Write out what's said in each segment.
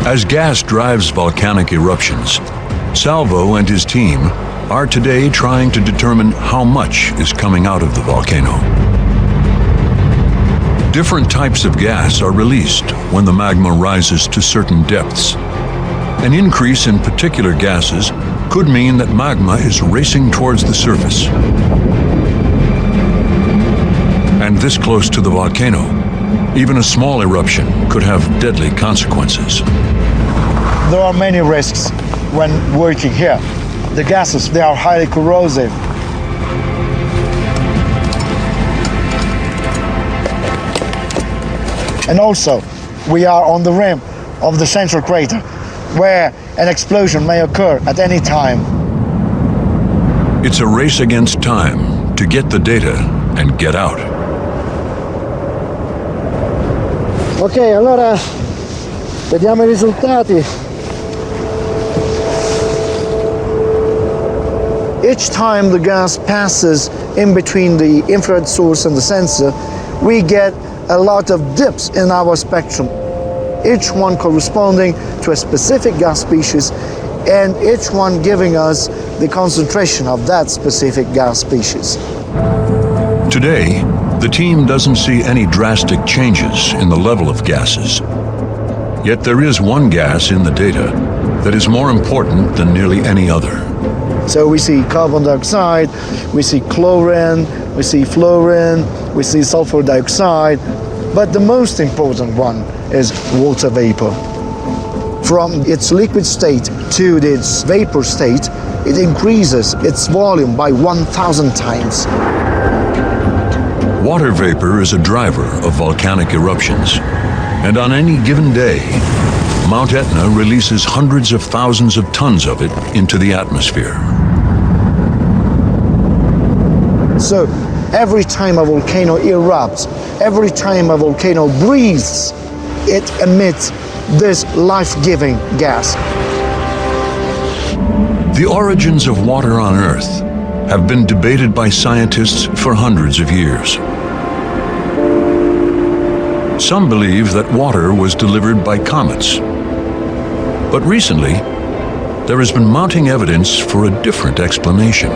As gas drives volcanic eruptions, Salvo and his team are today trying to determine how much is coming out of the volcano. Different types of gas are released when the magma rises to certain depths. An increase in particular gases could mean that magma is racing towards the surface. And this close to the volcano, even a small eruption could have deadly consequences. There are many risks when working here. The gases, they are highly corrosive. And also, we are on the rim of the central crater, where an explosion may occur at any time. It's a race against time to get the data and get out. Ok, allora vediamo I risultati. Each time the gas passes in between the infrared source and the sensor, we get a lot of dips in our spectrum, each one corresponding to a specific gas species and each one giving us the concentration of that specific gas species. Today, the team doesn't see any drastic changes in the level of gases. Yet there is one gas in the data that is more important than nearly any other. So we see carbon dioxide, we see chlorine, we see fluorine, we see sulfur dioxide, but the most important one is water vapor. From its liquid state to its vapor state, it increases its volume by 1,000 times. Water vapor is a driver of volcanic eruptions, and on any given day, Mount Etna releases hundreds of thousands of tons of it into the atmosphere. So every time a volcano erupts, every time a volcano breathes, it emits this life-giving gas. The origins of water on Earth have been debated by scientists for hundreds of years. Some believe that water was delivered by comets. But recently, there has been mounting evidence for a different explanation.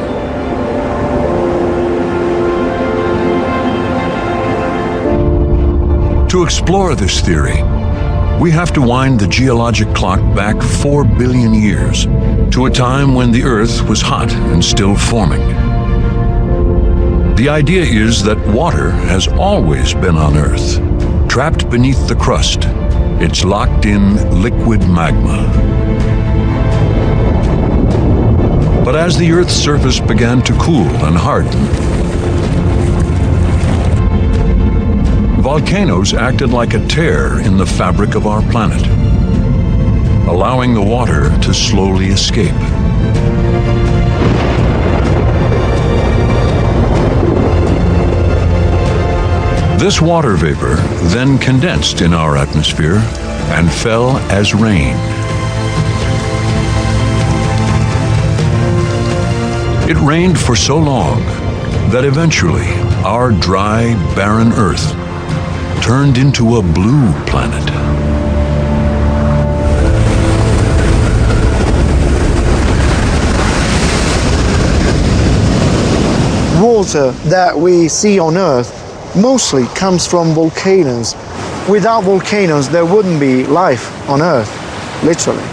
To explore this theory, we have to wind the geologic clock back 4 billion years to a time when the Earth was hot and still forming. The idea is that water has always been on Earth, trapped beneath the crust. It's locked in liquid magma. But as the Earth's surface began to cool and harden, volcanoes acted like a tear in the fabric of our planet, allowing the water to slowly escape. This water vapor then condensed in our atmosphere and fell as rain. It rained for so long that eventually our dry, barren Earth turned into a blue planet. Water that we see on Earth mostly comes from volcanoes. Without volcanoes, there wouldn't be life on Earth, literally.